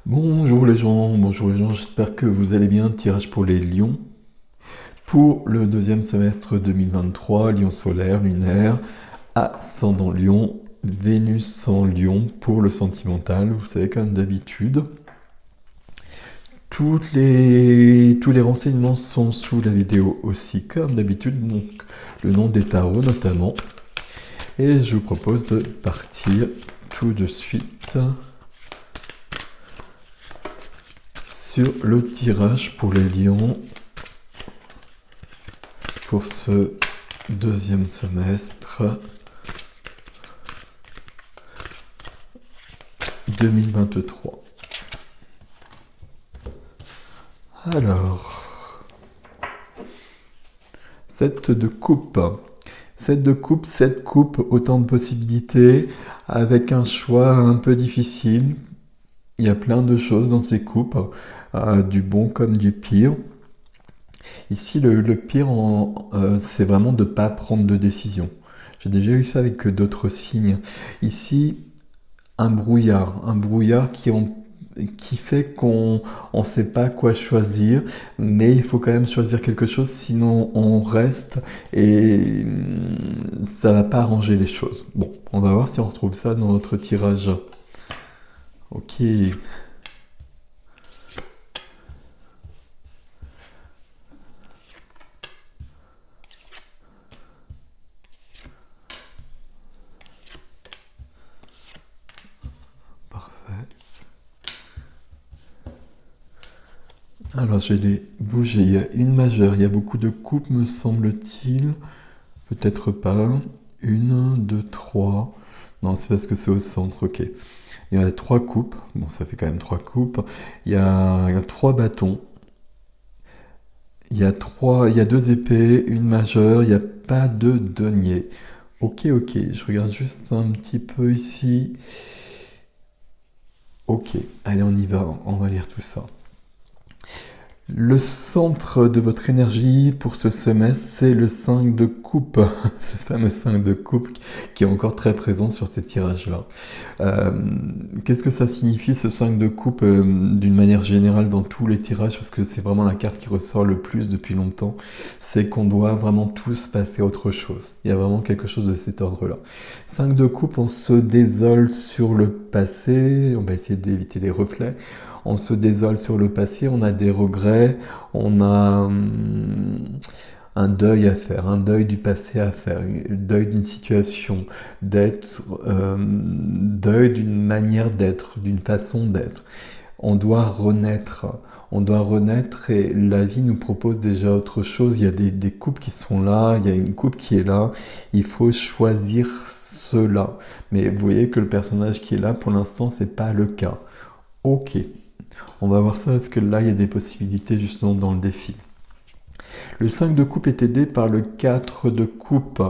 Bonjour les gens, j'espère que vous allez bien. Tirage pour les lions. Pour le deuxième semestre 2023, lion solaire, lunaire, ascendant lion, Vénus en lion pour le sentimental, vous savez comme d'habitude. Tous les renseignements sont sous la vidéo aussi, comme d'habitude, donc le nom des tarots notamment. Et je vous propose de partir tout de suite sur le tirage pour les lions pour ce deuxième semestre 2023. Alors, 7 de coupe. 7 de coupe, 7 coupes, autant de possibilités, avec un choix un peu difficile. Il y a plein de choses dans ces coupes, du bon comme du pire. Ici, le pire, c'est vraiment de ne pas prendre de décision. J'ai déjà eu ça avec d'autres signes. Ici, un brouillard qui fait qu'on ne sait pas quoi choisir, mais il faut quand même choisir quelque chose, sinon on reste et ça va pas arranger les choses. Bon, on va voir si on retrouve ça dans notre tirage. Ok. Parfait. Alors, je vais les bouger. Il y a une majeure, il y a beaucoup de coupes, me semble-t-il. Peut-être pas. Une, deux, trois. Non, c'est parce que c'est au centre, ok. Il y a trois coupes. Bon, ça fait quand même trois coupes. Il y a trois bâtons. Il y a deux épées, une majeure, il n'y a pas de denier. Ok, ok, je regarde juste un petit peu ici. Ok, allez, on y va, on va lire tout ça. Le centre de votre énergie pour ce semestre, c'est le 5 de coupe, ce fameux 5 de coupe qui est encore très présent sur ces tirages-là. Qu'est-ce que ça signifie ce 5 de coupe d'une manière générale dans tous les tirages, parce que c'est vraiment la carte qui ressort le plus depuis longtemps, c'est qu'on doit vraiment tous passer à autre chose. Il y a vraiment quelque chose de cet ordre-là. 5 de coupe, on se désole sur le passé, on va essayer d'éviter les reflets. On se désole sur le passé, on a des regrets, on a un deuil à faire, un deuil du passé à faire, un deuil d'une situation, deuil d'une manière d'être, d'une façon d'être. On doit renaître. On doit renaître et la vie nous propose déjà autre chose. Il y a des coupes qui sont là, il y a une coupe qui est là. Il faut choisir cela. Mais vous voyez que le personnage qui est là, pour l'instant, c'est pas le cas. Ok. On va voir ça parce que là, il y a des possibilités justement dans le défi. Le 5 de coupe est aidé par le 4 de coupe.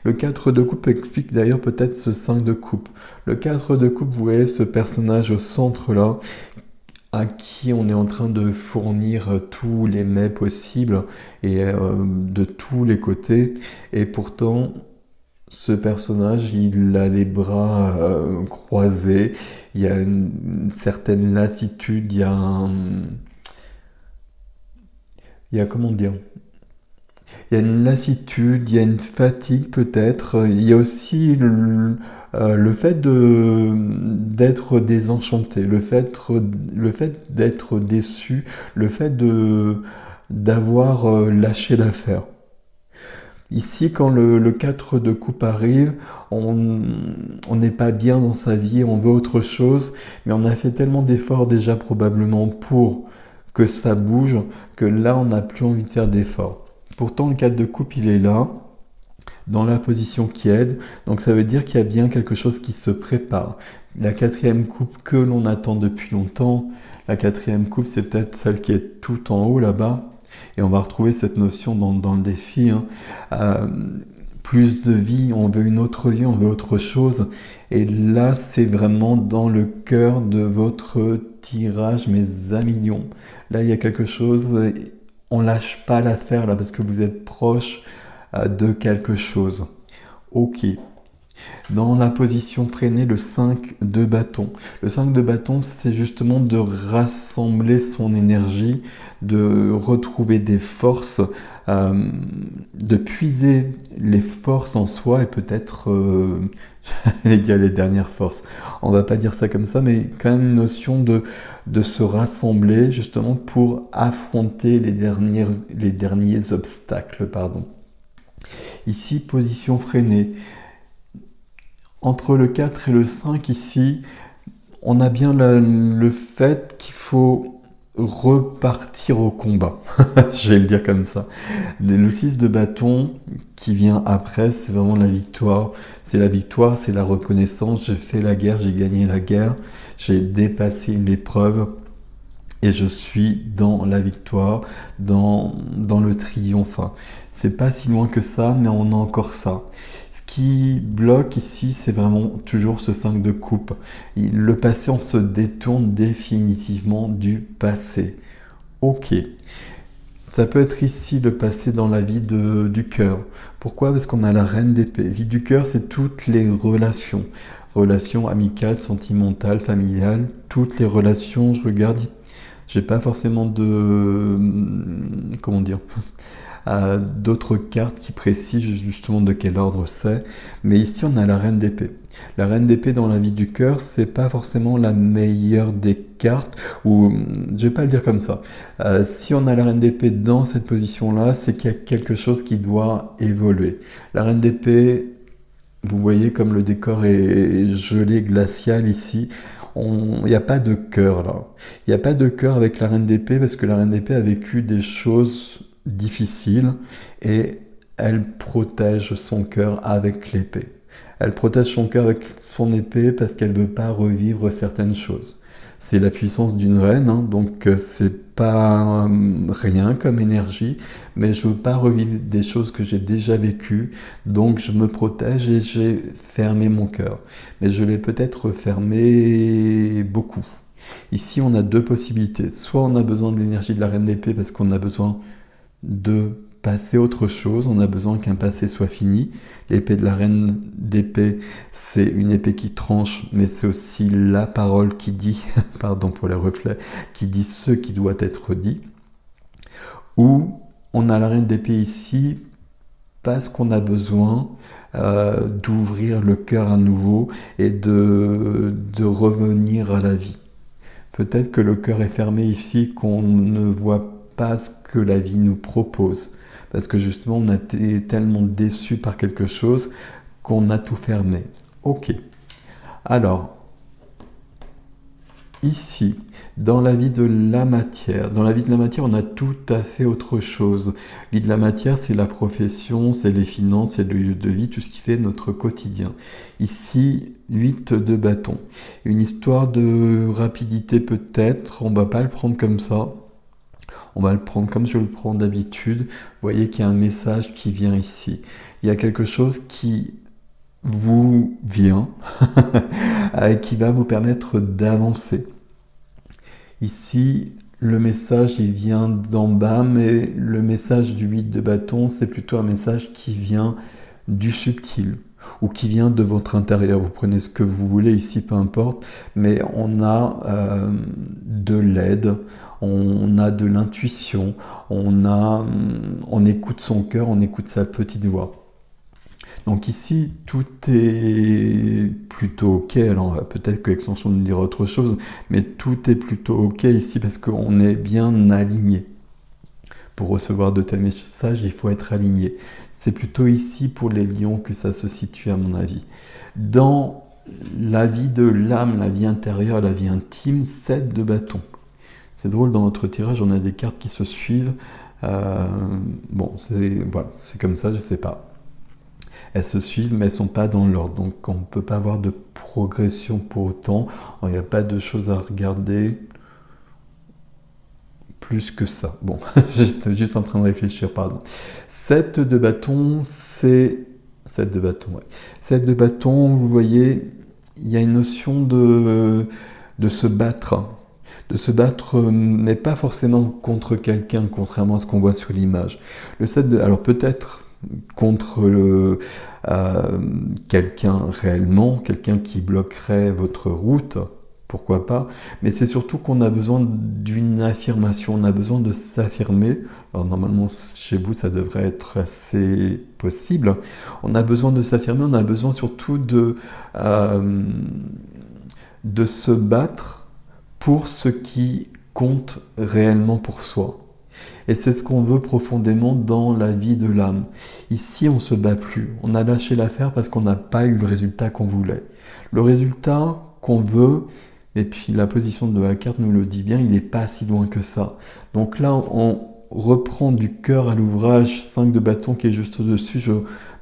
Le 4 de coupe explique d'ailleurs peut-être ce 5 de coupe. Le 4 de coupe, vous voyez ce personnage au centre là, à qui on est en train de fournir tous les mets possibles et de tous les côtés. Et pourtant, ce personnage, il a les bras croisés, il y a une certaine lassitude, il y a comment dire, il y a une lassitude, il y a une fatigue peut-être, il y a aussi le fait d'être désenchanté, le fait d'être déçu, le fait d'avoir lâché l'affaire. Ici, quand le 4 de coupe arrive, on n'est pas bien dans sa vie, on veut autre chose, mais on a fait tellement d'efforts déjà probablement pour que ça bouge, que là, on n'a plus envie de faire d'efforts. Pourtant, le 4 de coupe, il est là, dans la position qui aide, donc ça veut dire qu'il y a bien quelque chose qui se prépare. La quatrième coupe que l'on attend depuis longtemps, la quatrième coupe, c'est peut-être celle qui est tout en haut là-bas, et on va retrouver cette notion dans le défi. Hein. Plus de vie, on veut une autre vie, on veut autre chose. Et là, c'est vraiment dans le cœur de votre tirage, mes amis lions. Là, il y a quelque chose, on lâche pas l'affaire là parce que vous êtes proche de quelque chose. Ok. Dans la position freinée, le 5 de bâton. Le 5 de bâton, c'est justement de rassembler son énergie, de retrouver des forces, de puiser les forces en soi et peut-être, j'allais dire les dernières forces. On va pas dire ça comme ça, mais quand même une notion de se rassembler justement pour affronter les derniers obstacles, pardon. Ici, position freinée. Entre le 4 et le 5 ici, on a bien le fait qu'il faut repartir au combat. Je vais le dire comme ça. Le 6 de bâton qui vient après, c'est vraiment la victoire. C'est la victoire, c'est la reconnaissance. J'ai fait la guerre, j'ai gagné la guerre. J'ai dépassé une épreuve. Et je suis dans la victoire, dans le triomphe. Enfin, c'est pas si loin que ça, mais on a encore ça. Ce qui bloque ici, c'est vraiment toujours ce 5 de coupe. Le passé, on se détourne définitivement du passé. Ok. Ça peut être ici le passé dans la vie du cœur. Pourquoi? Parce qu'on a la reine d'épée. Vie du cœur, c'est toutes les relations. Relations amicales, sentimentales, familiales, toutes les relations, je regarde, j'ai pas forcément comment dire, d'autres cartes qui précisent justement de quel ordre c'est. Mais ici, on a la reine d'épée. La reine d'épée dans la vie du cœur, c'est pas forcément la meilleure des cartes, ou je vais pas le dire comme ça. Si on a la reine d'épée dans cette position-là, c'est qu'il y a quelque chose qui doit évoluer. La reine d'épée, vous voyez comme le décor est gelé, glacial ici. Il n'y a pas de cœur là. Il n'y a pas de cœur avec la reine d'épée parce que la reine d'épée a vécu des choses difficiles et elle protège son cœur avec l'épée. Elle protège son cœur avec son épée parce qu'elle ne veut pas revivre certaines choses. C'est la puissance d'une reine, hein, donc c'est pas rien comme énergie, mais je veux pas revivre des choses que j'ai déjà vécues, donc je me protège et j'ai fermé mon cœur. Mais je l'ai peut-être fermé beaucoup. Ici, on a deux possibilités. Soit on a besoin de l'énergie de la reine d'épée parce qu'on a besoin de passer autre chose, on a besoin qu'un passé soit fini. L'épée de la reine d'épée, c'est une épée qui tranche, mais c'est aussi la parole qui dit, pardon pour les reflets, qui dit ce qui doit être dit. Ou on a la reine d'épée ici parce qu'on a besoin d'ouvrir le cœur à nouveau et de revenir à la vie. Peut-être que le cœur est fermé ici, qu'on ne voit pas ce que la vie nous propose. Parce que justement, on a été tellement déçu par quelque chose qu'on a tout fermé. Ok. Alors, ici, dans la vie de la matière, on a tout à fait autre chose. La vie de la matière, c'est la profession, c'est les finances, c'est le lieu de vie, tout ce qui fait notre quotidien. Ici, 8 de bâton. Une histoire de rapidité peut-être, on va pas le prendre comme ça. On va le prendre comme je le prends d'habitude. Vous voyez qu'il y a un message qui vient ici. Il y a quelque chose qui vous vient et qui va vous permettre d'avancer. Ici, le message, il vient d'en bas, mais le message du 8 de bâton, c'est plutôt un message qui vient du subtil ou qui vient de votre intérieur. Vous prenez ce que vous voulez ici, peu importe, mais on a de l'aide, on a de l'intuition, on écoute son cœur, on écoute sa petite voix. Donc ici, tout est plutôt ok. Alors peut-être que l'extension nous dira autre chose, mais tout est plutôt ok ici parce qu'on est bien aligné. Pour recevoir de tels messages, il faut être aligné. C'est plutôt ici pour les lions que ça se situe à mon avis. Dans la vie de l'âme, la vie intérieure, la vie intime, 7 de bâton. C'est drôle, dans notre tirage, on a des cartes qui se suivent. Bon, c'est comme ça, je sais pas. Elles se suivent, mais elles ne sont pas dans l'ordre. Donc, on ne peut pas avoir de progression pour autant. Il n'y a pas de choses à regarder plus que ça. Bon, j'étais juste en train de réfléchir, pardon. 7 de bâton, c'est... 7 de bâton, ouais. 7 de bâton, vous voyez, il y a une notion de se battre. De se battre, mais pas forcément contre quelqu'un, contrairement à ce qu'on voit sur l'image. Le 7 de... Alors peut-être contre euh, quelqu'un réellement, quelqu'un qui bloquerait votre route, pourquoi pas, mais c'est surtout qu'on a besoin d'une affirmation, on a besoin de s'affirmer. Alors normalement chez vous ça devrait être assez possible. On a besoin de s'affirmer, on a besoin surtout euh, de se battre pour ce qui compte réellement pour soi. Et c'est ce qu'on veut profondément dans la vie de l'âme. Ici, on se bat plus. On a lâché l'affaire parce qu'on n'a pas eu le résultat qu'on voulait. Le résultat qu'on veut, et puis la position de la carte nous le dit bien, il n'est pas si loin que ça. Donc là, on reprend du cœur à l'ouvrage, 5 de bâton qui est juste au-dessus, je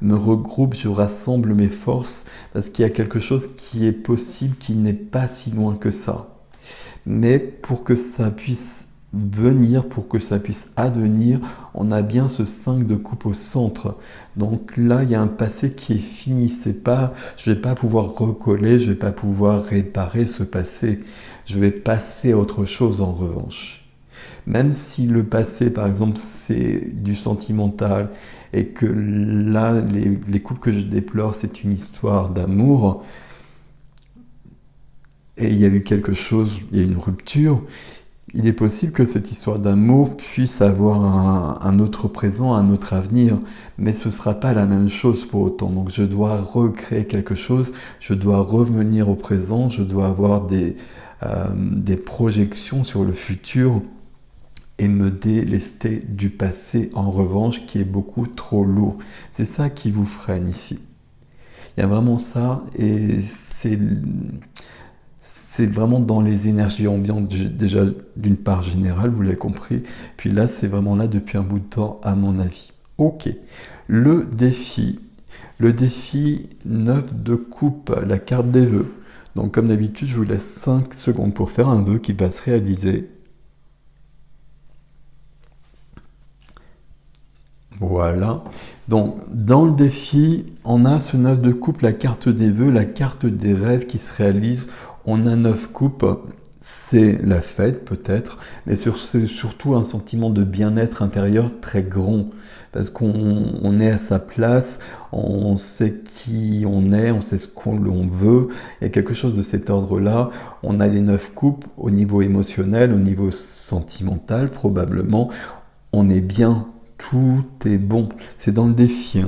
me regroupe, je rassemble mes forces, parce qu'il y a quelque chose qui est possible, qui n'est pas si loin que ça. Mais pour que ça puisse venir, pour que ça puisse advenir, on a bien ce 5 de coupe au centre. Donc là, il y a un passé qui est fini. C'est pas, je vais pas pouvoir recoller, je vais pas pouvoir réparer ce passé. Je vais passer à autre chose en revanche. Même si le passé, par exemple, c'est du sentimental et que là, les couples que je déplore, c'est une histoire d'amour, et il y a eu quelque chose, il y a une rupture, il est possible que cette histoire d'amour puisse avoir un autre présent, un autre avenir, mais ce ne sera pas la même chose pour autant. Donc je dois recréer quelque chose, je dois revenir au présent, je dois avoir des projections sur le futur et me délester du passé en revanche qui est beaucoup trop lourd. C'est ça qui vous freine ici. Il y a vraiment ça et c'est vraiment dans les énergies ambiantes, déjà d'une part générale, vous l'avez compris, puis là c'est vraiment là depuis un bout de temps à mon avis. Ok, le défi 9 de coupe, la carte des vœux. Donc comme d'habitude, je vous laisse 5 secondes pour faire un vœu qui va se réaliser. Voilà. Donc, dans le défi, on a ce 9 de coupe, la carte des vœux, la carte des rêves qui se réalisent. On a 9 coupes, c'est la fête peut-être, mais c'est surtout un sentiment de bien-être intérieur très grand. Parce qu'on est à sa place, on sait qui on sait ce qu'on veut. Il y a quelque chose de cet ordre-là. On a les 9 coupes au niveau émotionnel, au niveau sentimental probablement. On est bien. Tout est bon. C'est dans le défi.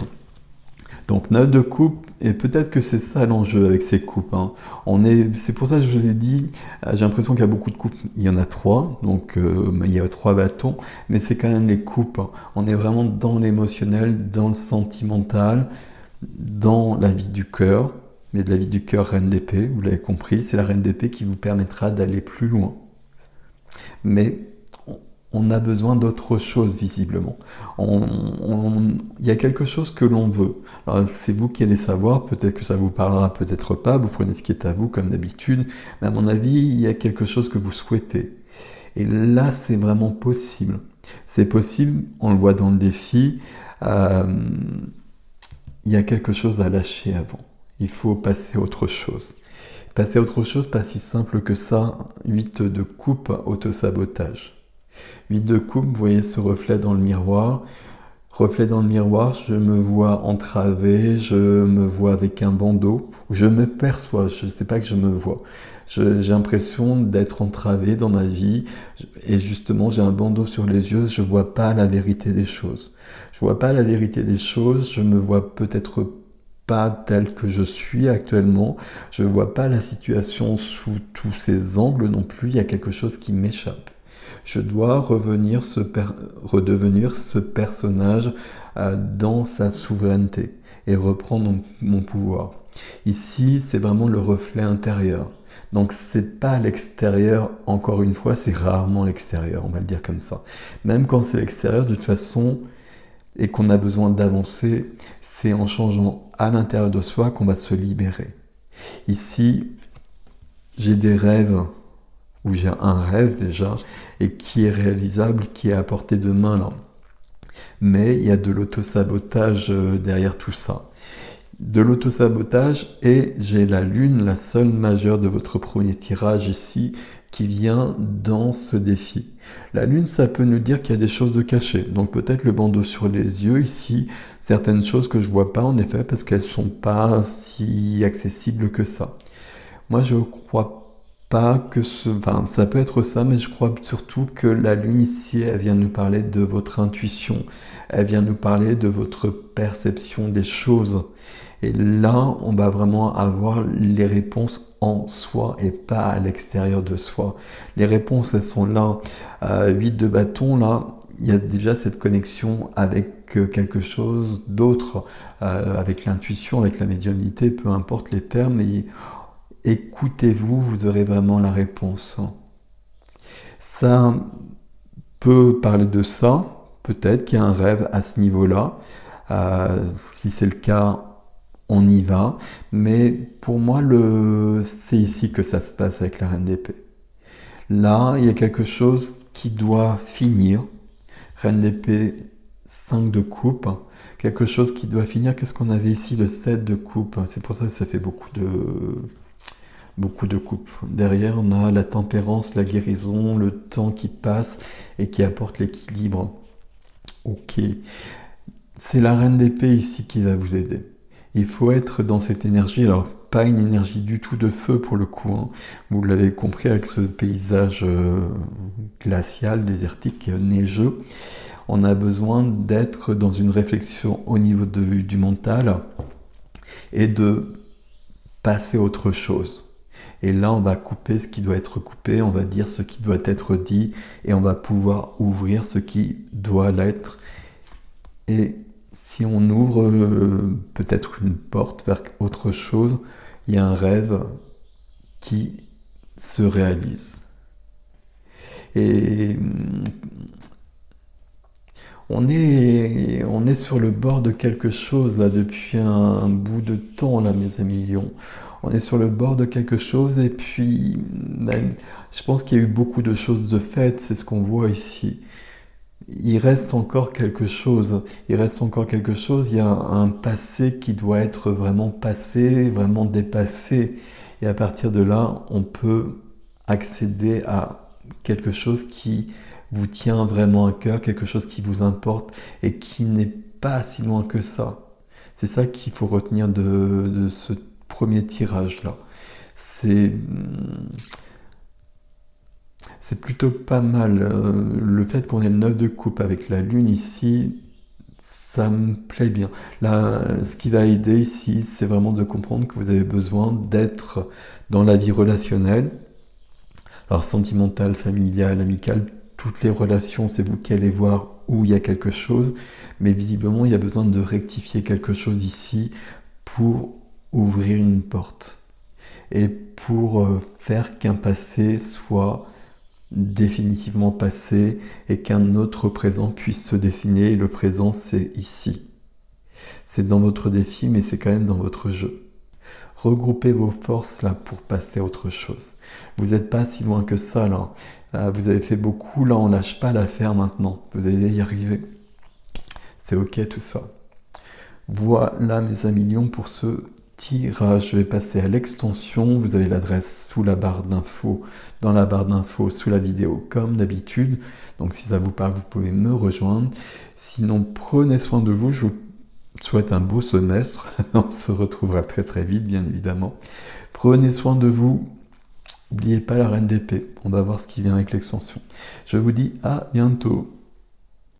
Donc 9 de coupe, et peut-être que c'est ça l'enjeu avec ces coupes. C'est pour ça que je vous ai dit, j'ai l'impression qu'il y a beaucoup de coupes. Il y en a 3, donc il y a 3 bâtons, mais c'est quand même les coupes. On est vraiment dans l'émotionnel, dans le sentimental, dans la vie du cœur. Mais de la vie du cœur, reine d'épée, vous l'avez compris, c'est la reine d'épée qui vous permettra d'aller plus loin. Mais on a besoin d'autre chose visiblement. Il y a quelque chose que l'on veut. Alors c'est vous qui allez savoir, peut-être que ça vous parlera, peut-être pas, vous prenez ce qui est à vous comme d'habitude, mais à mon avis, il y a quelque chose que vous souhaitez. Et là, c'est vraiment possible. C'est possible, on le voit dans le défi, il y a quelque chose à lâcher avant. Il faut passer à autre chose. Passer à autre chose, pas si simple que ça, 8 de coupe, autosabotage. 8 de coupe, vous voyez ce reflet dans le miroir. Reflet dans le miroir, je me vois entravé, je me vois avec un bandeau, je me perçois, je ne sais pas que je me vois. J'ai l'impression d'être entravé dans ma vie et justement j'ai un bandeau sur les yeux, je ne vois pas la vérité des choses. Je ne vois pas la vérité des choses, je me vois peut-être pas tel que je suis actuellement, je ne vois pas la situation sous tous ses angles non plus, il y a quelque chose qui m'échappe. Je dois redevenir ce personnage dans sa souveraineté et reprendre mon pouvoir. Ici, c'est vraiment le reflet intérieur. Donc c'est pas l'extérieur, encore une fois, c'est rarement l'extérieur, on va le dire comme ça. Même quand c'est l'extérieur, de toute façon, et qu'on a besoin d'avancer, c'est en changeant à l'intérieur de soi qu'on va se libérer. Ici, j'ai des rêves, où j'ai un rêve déjà, et qui est réalisable, qui est à portée de main là. Mais il y a de l'autosabotage derrière tout ça. de l'autosabotage et j'ai la lune, la seule majeure de votre premier tirage ici, qui vient dans ce défi. La lune, ça peut nous dire qu'il y a des choses de cachées. Donc peut-être le bandeau sur les yeux ici, certaines choses que je vois pas en effet parce qu'elles sont pas si accessibles que ça. Moi, je crois pas que enfin, ça peut être ça, mais je crois surtout que la lune ici, elle vient nous parler de votre intuition. Elle vient nous parler de votre perception des choses. Et là, on va vraiment avoir les réponses en soi et pas à l'extérieur de soi. Les réponses, elles sont là. 8 de bâton, là, il y a déjà cette connexion avec quelque chose d'autre, avec l'intuition, avec la médiumnité, peu importe les termes. Et écoutez-vous, vous aurez vraiment la réponse. Ça peut parler de ça, peut-être qu'il y a un rêve à ce niveau-là. Si c'est le cas, on y va. Mais pour moi, c'est ici que ça se passe avec la reine d'épée. Là, il y a quelque chose qui doit finir. Reine d'épée, 5 de coupe. Quelque chose qui doit finir. Qu'est-ce qu'on avait ici? Le 7 de coupe. C'est pour ça que ça fait beaucoup de coupes. Derrière, on a la tempérance, la guérison, le temps qui passe et qui apporte l'équilibre. Ok. C'est la reine d'épée ici qui va vous aider. Il faut être dans cette énergie, alors pas une énergie du tout de feu pour le coup, hein. Vous l'avez compris avec ce paysage glacial, désertique, neigeux. On a besoin d'être dans une réflexion au niveau du mental et de passer à autre chose. Et là, on va couper ce qui doit être coupé, on va dire ce qui doit être dit, et on va pouvoir ouvrir ce qui doit l'être. Et si on ouvre peut-être une porte vers autre chose, il y a un rêve qui se réalise. Et on est sur le bord de quelque chose là depuis un bout de temps là, mes amis lions. On est sur le bord de quelque chose et puis je pense qu'il y a eu beaucoup de choses de faites, c'est ce qu'on voit ici. Il reste encore quelque chose, il y a un passé qui doit être vraiment passé, vraiment dépassé. Et à partir de là, on peut accéder à quelque chose qui vous tient vraiment à cœur, quelque chose qui vous importe et qui n'est pas si loin que ça. C'est ça qu'il faut retenir de ce premier tirage-là. C'est plutôt pas mal. Le fait qu'on ait le 9 de coupe avec la lune ici, ça me plaît bien. Là, ce qui va aider ici, c'est vraiment de comprendre que vous avez besoin d'être dans la vie relationnelle. Alors sentimentale, familiale, amicale, toutes les relations, c'est vous qui allez voir où il y a quelque chose. Mais visiblement, il y a besoin de rectifier quelque chose ici pour ouvrir une porte. Et pour faire qu'un passé soit définitivement passé et qu'un autre présent puisse se dessiner. Et le présent, c'est ici. C'est dans votre défi, mais c'est quand même dans votre jeu. Regroupez vos forces là pour passer à autre chose. Vous n'êtes pas si loin que ça là. Vous avez fait beaucoup, là on lâche pas l'affaire maintenant. Vous allez y arriver. C'est ok tout ça. Voilà mes amis lions pour ce tirage. Je vais passer à l'extension. Vous avez l'adresse sous la barre d'infos, dans la barre d'infos sous la vidéo comme d'habitude. Donc si ça vous parle, vous pouvez me rejoindre. Sinon, prenez soin de vous. Je vous souhaite un beau semestre. On se retrouvera très très vite, bien évidemment. Prenez soin de vous. N'oubliez pas la reine d'épée. On va voir ce qui vient avec l'extension. Je vous dis à bientôt.